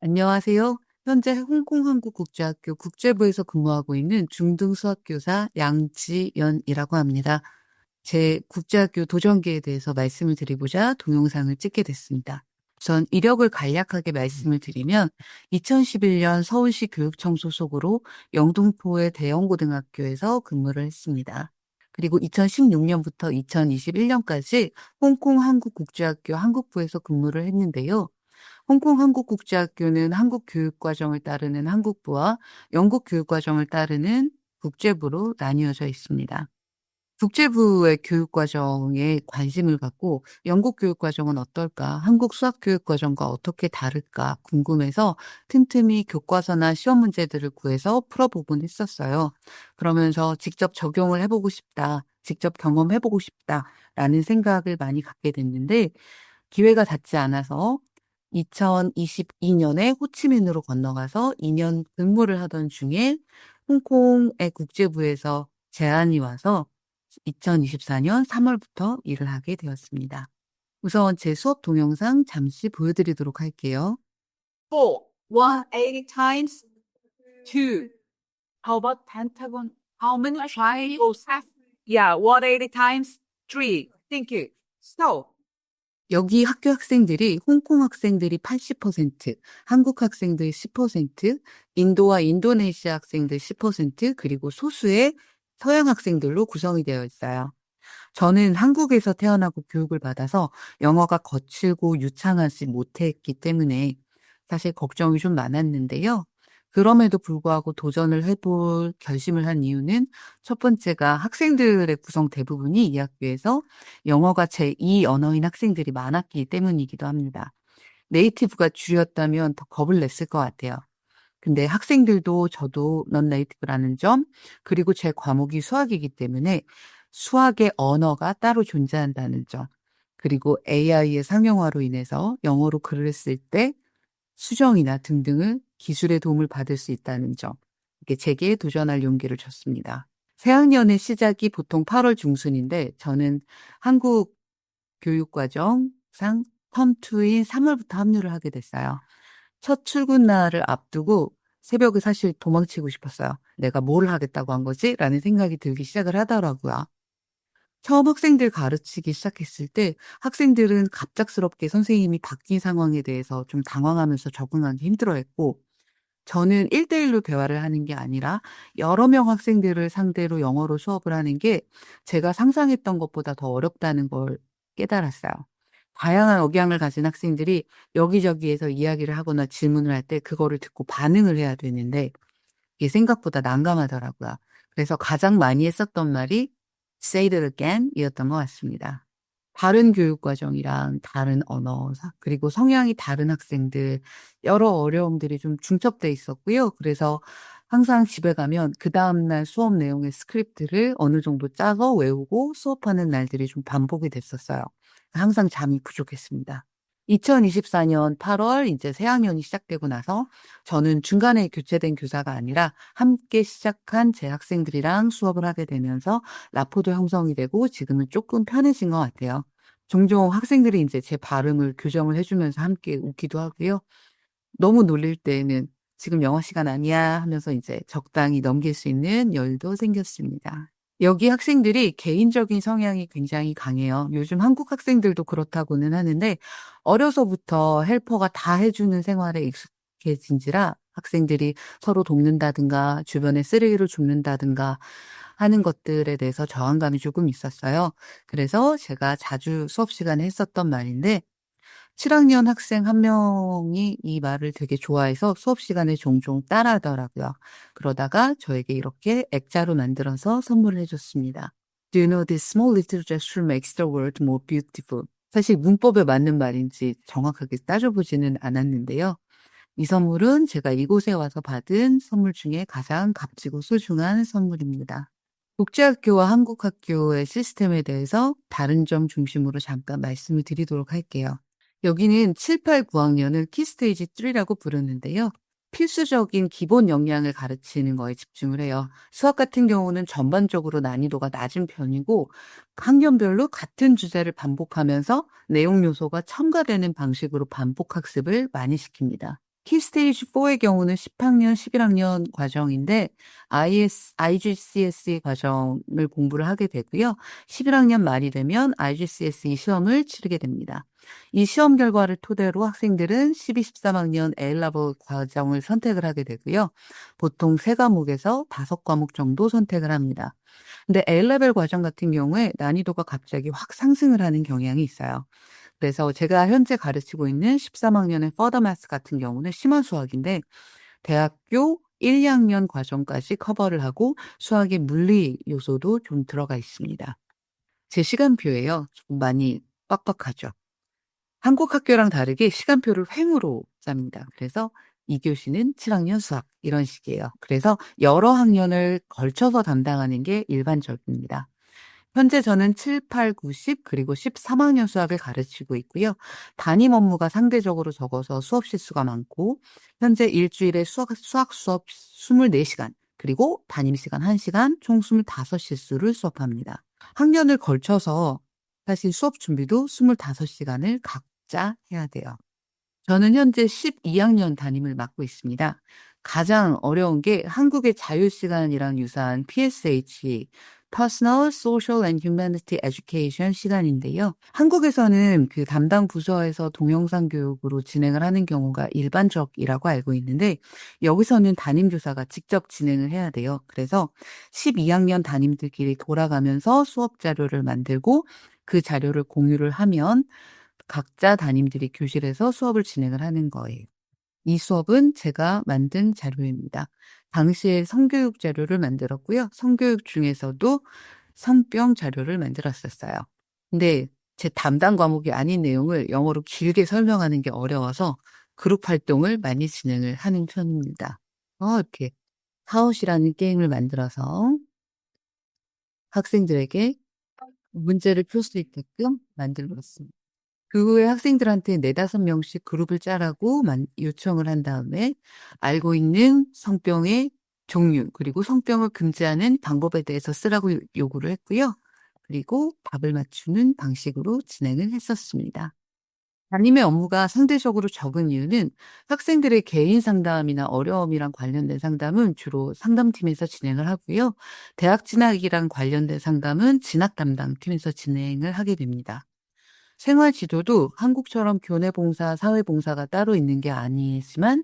안녕하세요. 현재 홍콩 한국국제학교 국제부에서 근무하고 있는 중등 수학교사 양지연이라고 합니다. 제 국제학교 도전기에 대해서 말씀을 드리고자 동영상을 찍게 됐습니다. 우선 이력을 간략하게 말씀을 드리면 2011년 서울시 교육청 소속으로 영등포의 대형고등학교에서 근무를 했습니다. 그리고 2016년부터 2021년까지 홍콩 한국국제학교 한국부에서 근무를 했는데요. 홍콩 한국국제학교는 한국 교육과정을 따르는 한국부와 영국 교육과정을 따르는 국제부로 나뉘어져 있습니다. 국제부의 교육과정에 관심을 갖고 영국 교육과정은 어떨까, 한국 수학교육과정과 어떻게 다를까 궁금해서 틈틈이 교과서나 시험 문제들을 구해서 풀어보곤 했었어요. 그러면서 직접 적용을 해보고 싶다, 직접 경험해보고 싶다라는 생각을 많이 갖게 됐는데 기회가 닿지 않아서 2022년에 호치민으로 건너가서 2년 근무를 하던 중에 홍콩의 국제부에서 제안이 와서 2024년 3월부터 일을 하게 되었습니다. 우선 제 수업 동영상 잠시 보여드리도록 할게요. 4. 180 times 2. How about pentagon? How many triangles have? Yeah, 180 times 3. Thank you. So, 여기 학교 학생들이 홍콩 학생들이 80%, 한국 학생들 10%, 인도와 인도네시아 학생들 10%, 그리고 소수의 서양 학생들로 구성이 되어 있어요. 저는 한국에서 태어나고 교육을 받아서 영어가 거칠고 유창하지 못했기 때문에 사실 걱정이 좀 많았는데요. 그럼에도 불구하고 도전을 해볼 결심을 한 이유는 첫 번째가 학생들의 구성 대부분이 이 학교에서 영어가 제2 언어인 학생들이 많았기 때문이기도 합니다. 네이티브가 주였다면 더 겁을 냈을 것 같아요. 근데 학생들도 저도 넌 네이티브라는 점, 그리고 제 과목이 수학이기 때문에 수학의 언어가 따로 존재한다는 점, 그리고 AI의 상용화로 인해서 영어로 글을 쓸 때 수정이나 등등을 기술의 도움을 받을 수 있다는 점, 이게 제게 도전할 용기를 줬습니다. 새학년의 시작이 보통 8월 중순인데 저는 한국 교육과정상 텀2인 3월부터 합류를 하게 됐어요. 첫 출근 날을 앞두고 새벽에 사실 도망치고 싶었어요. 내가 뭘 하겠다고 한 거지? 라는 생각이 들기 시작을 하더라고요. 처음 학생들 가르치기 시작했을 때 학생들은 갑작스럽게 선생님이 바뀐 상황에 대해서 좀 당황하면서 적응하기 힘들어했고, 저는 1대1로 대화를 하는 게 아니라 여러 명 학생들을 상대로 영어로 수업을 하는 게 제가 상상했던 것보다 더 어렵다는 걸 깨달았어요. 다양한 억양을 가진 학생들이 여기저기에서 이야기를 하거나 질문을 할 때 그거를 듣고 반응을 해야 되는데 이게 생각보다 난감하더라고요. 그래서 가장 많이 했었던 말이 say it again 이었던 것 같습니다. 다른 교육 과정이랑 다른 언어, 그리고 성향이 다른 학생들, 여러 어려움들이 좀 중첩돼 있었고요. 그래서 항상 집에 가면 그 다음날 수업 내용의 스크립트를 어느 정도 짜서 외우고 수업하는 날들이 좀 반복이 됐었어요. 항상 잠이 부족했습니다. 2024년 8월 이제 새학년이 시작되고 나서 저는 중간에 교체된 교사가 아니라 함께 시작한 제 학생들이랑 수업을 하게 되면서 라포도 형성이 되고 지금은 조금 편해진 것 같아요. 종종 학생들이 이제 제 발음을 교정을 해주면서 함께 웃기도 하고요. 너무 놀릴 때에는 지금 영어 시간 아니야 하면서 이제 적당히 넘길 수 있는 여유도 생겼습니다. 여기 학생들이 개인적인 성향이 굉장히 강해요. 요즘 한국 학생들도 그렇다고는 하는데 어려서부터 헬퍼가 다 해주는 생활에 익숙해진지라 학생들이 서로 돕는다든가 주변에 쓰레기를 줍는다든가 하는 것들에 대해서 저항감이 조금 있었어요. 그래서 제가 자주 수업 시간에 했었던 말인데 7학년 학생 한 명이 이 말을 되게 좋아해서 수업 시간에 종종 따라하더라고요. 그러다가 저에게 이렇게 액자로 만들어서 선물을 해줬습니다. Do you know this small little gesture makes the world more beautiful? 사실 문법에 맞는 말인지 정확하게 따져보지는 않았는데요. 이 선물은 제가 이곳에 와서 받은 선물 중에 가장 값지고 소중한 선물입니다. 국제학교와 한국학교의 시스템에 대해서 다른 점 중심으로 잠깐 말씀을 드리도록 할게요. 여기는 7, 8, 9학년을 키스테이지 3라고 부르는데요. 필수적인 기본 역량을 가르치는 거에 집중을 해요. 수학 같은 경우는 전반적으로 난이도가 낮은 편이고 학년별로 같은 주제를 반복하면서 내용 요소가 첨가되는 방식으로 반복 학습을 많이 시킵니다. 키스테이지 4의 경우는 10학년, 11학년 과정인데 IGCSE 과정을 공부를 하게 되고요. 11학년 말이 되면 IGCSE 시험을 치르게 됩니다. 이 시험 결과를 토대로 학생들은 12, 13학년 A레벨 과정을 선택을 하게 되고요. 보통 3과목에서 5과목 정도 선택을 합니다. 근데 A레벨 과정 같은 경우에 난이도가 갑자기 확 상승을 하는 경향이 있어요. 그래서 제가 현재 가르치고 있는 13학년의 Further Math 같은 경우는 심한 수학인데 대학교 1, 2학년 과정까지 커버를 하고 수학의 물리 요소도 좀 들어가 있습니다. 제 시간표예요. 좀 많이 빡빡하죠. 한국 학교랑 다르게 시간표를 횡으로 짭니다. 그래서 2교시는 7학년 수학 이런 식이에요. 그래서 여러 학년을 걸쳐서 담당하는 게 일반적입니다. 현재 저는 7, 8, 9, 10 그리고 13학년 수학을 가르치고 있고요. 담임 업무가 상대적으로 적어서 수업 실수가 많고 현재 일주일에 수학 수업 24시간 그리고 담임 시간 1시간 총 25실수를 수업합니다. 학년을 걸쳐서 사실 수업 준비도 25시간을 각자 해야 돼요. 저는 현재 12학년 담임을 맡고 있습니다. 가장 어려운 게 한국의 자유시간이랑 유사한 PSH, Personal, Social and Humanity Education 시간인데요. 한국에서는 그 담당 부서에서 동영상 교육으로 진행을 하는 경우가 일반적이라고 알고 있는데 여기서는 담임교사가 직접 진행을 해야 돼요. 그래서 12학년 담임들끼리 돌아가면서 수업 자료를 만들고 그 자료를 공유를 하면 각자 담임들이 교실에서 수업을 진행을 하는 거예요. 이 수업은 제가 만든 자료입니다. 당시에 성교육 자료를 만들었고요. 성교육 중에서도 성병 자료를 만들었었어요. 근데 제 담당 과목이 아닌 내용을 영어로 길게 설명하는 게 어려워서 그룹 활동을 많이 진행을 하는 편입니다. 이렇게 타웃이라는 게임을 만들어서 학생들에게 문제를 풀 수 있게끔 만들었습니다. 그 후에 학생들한테 4-5명씩 그룹을 짜라고 요청을 한 다음에 알고 있는 성병의 종류 그리고 성병을 금지하는 방법에 대해서 쓰라고 요구를 했고요. 그리고 답을 맞추는 방식으로 진행을 했었습니다. 담임의 업무가 상대적으로 적은 이유는 학생들의 개인 상담이나 어려움이랑 관련된 상담은 주로 상담팀에서 진행을 하고요. 대학 진학이랑 관련된 상담은 진학 담당팀에서 진행을 하게 됩니다. 생활 지도도 한국처럼 교내 봉사, 사회 봉사가 따로 있는 게 아니지만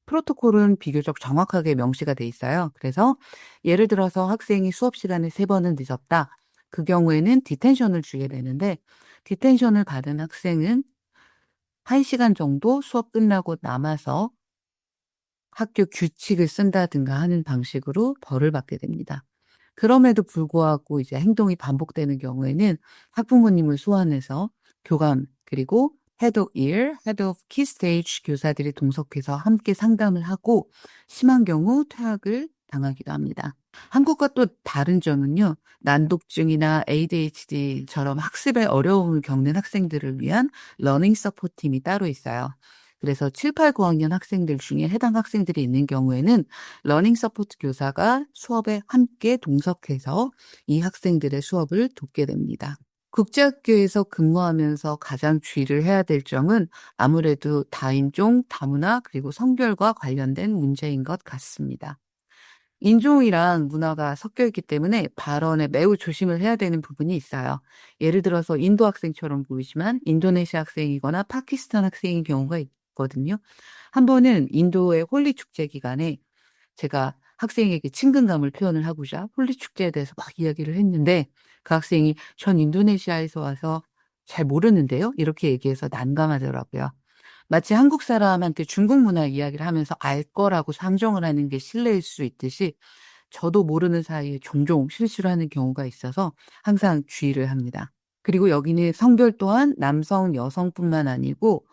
프로토콜은 비교적 정확하게 명시가 돼 있어요. 그래서 예를 들어서 학생이 수업 시간에 3번은 늦었다. 그 경우에는 디텐션을 주게 되는데 디텐션을 받은 학생은 1시간 정도 수업 끝나고 남아서 학교 규칙을 쓴다든가 하는 방식으로 벌을 받게 됩니다. 그럼에도 불구하고 이제 행동이 반복되는 경우에는 학부모님을 소환해서 교감 그리고 Head of Year, Head of Key Stage 교사들이 동석해서 함께 상담을 하고 심한 경우 퇴학을 당하기도 합니다. 한국과 또 다른 점은요. 난독증이나 ADHD처럼 학습에 어려움을 겪는 학생들을 위한 러닝 서포트 팀이 따로 있어요. 그래서 7, 8, 9학년 학생들 중에 해당 학생들이 있는 경우에는 러닝 서포트 교사가 수업에 함께 동석해서 이 학생들의 수업을 돕게 됩니다. 국제학교에서 근무하면서 가장 주의를 해야 될 점은 아무래도 다인종, 다문화 그리고 성별과 관련된 문제인 것 같습니다. 인종이랑 문화가 섞여 있기 때문에 발언에 매우 조심을 해야 되는 부분이 있어요. 예를 들어서 인도 학생처럼 보이지만 인도네시아 학생이거나 파키스탄 학생인 경우가 있거든요. 한 번은 인도의 홀리 축제 기간에 제가 학생에게 친근감을 표현을 하고자 홀리 축제에 대해서 막 이야기를 했는데 그 학생이 전 인도네시아에서 와서 잘 모르는데요. 이렇게 얘기해서 난감하더라고요. 마치 한국 사람한테 중국 문화 이야기를 하면서 알 거라고 상정을 하는 게 실례일 수 있듯이 저도 모르는 사이에 종종 실수를 하는 경우가 있어서 항상 주의를 합니다. 그리고 여기는 성별 또한 남성, 여성뿐만 아니고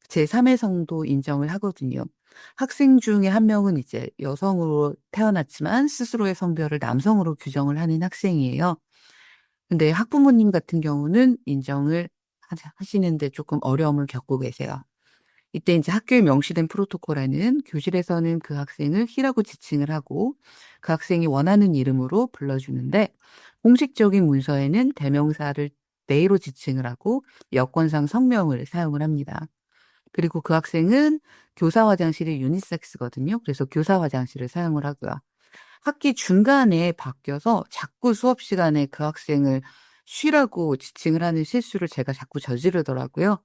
제3의 성도 인정을 하거든요. 학생 중에 한 명은 이제 여성으로 태어났지만 스스로의 성별을 남성으로 규정을 하는 학생이에요. 근데 학부모님 같은 경우는 인정을 하시는데 조금 어려움을 겪고 계세요. 이때 이제 학교에 명시된 프로토콜에는 교실에서는 그 학생을 희라고 지칭을 하고 그 학생이 원하는 이름으로 불러주는데 공식적인 문서에는 대명사를 네이로 지칭을 하고 여권상 성명을 사용을 합니다. 그리고 그 학생은 교사 화장실이 유니섹스거든요. 그래서 교사 화장실을 사용을 하고요. 학기 중간에 바뀌어서 자꾸 수업 시간에 그 학생을 쉬라고 지칭을 하는 실수를 제가 자꾸 저지르더라고요.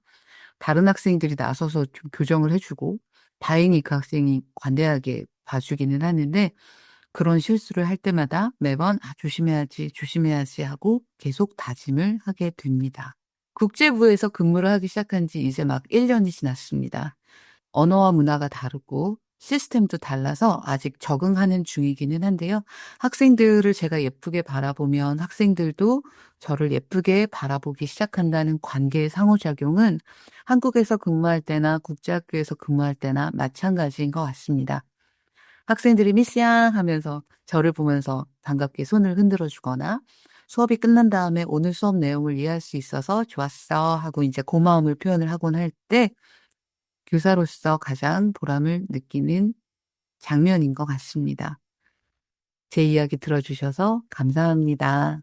다른 학생들이 나서서 좀 교정을 해주고 다행히 그 학생이 관대하게 봐주기는 하는데 그런 실수를 할 때마다 매번 조심해야지 조심해야지 하고 계속 다짐을 하게 됩니다. 국제부에서 근무를 하기 시작한 지 이제 막 1년이 지났습니다. 언어와 문화가 다르고 시스템도 달라서 아직 적응하는 중이기는 한데요. 학생들을 제가 예쁘게 바라보면 학생들도 저를 예쁘게 바라보기 시작한다는 관계의 상호작용은 한국에서 근무할 때나 국제학교에서 근무할 때나 마찬가지인 것 같습니다. 학생들이 미스양 하면서 저를 보면서 반갑게 손을 흔들어 주거나 수업이 끝난 다음에 오늘 수업 내용을 이해할 수 있어서 좋았어 하고 이제 고마움을 표현을 하곤 할 때 교사로서 가장 보람을 느끼는 장면인 것 같습니다. 제 이야기 들어주셔서 감사합니다.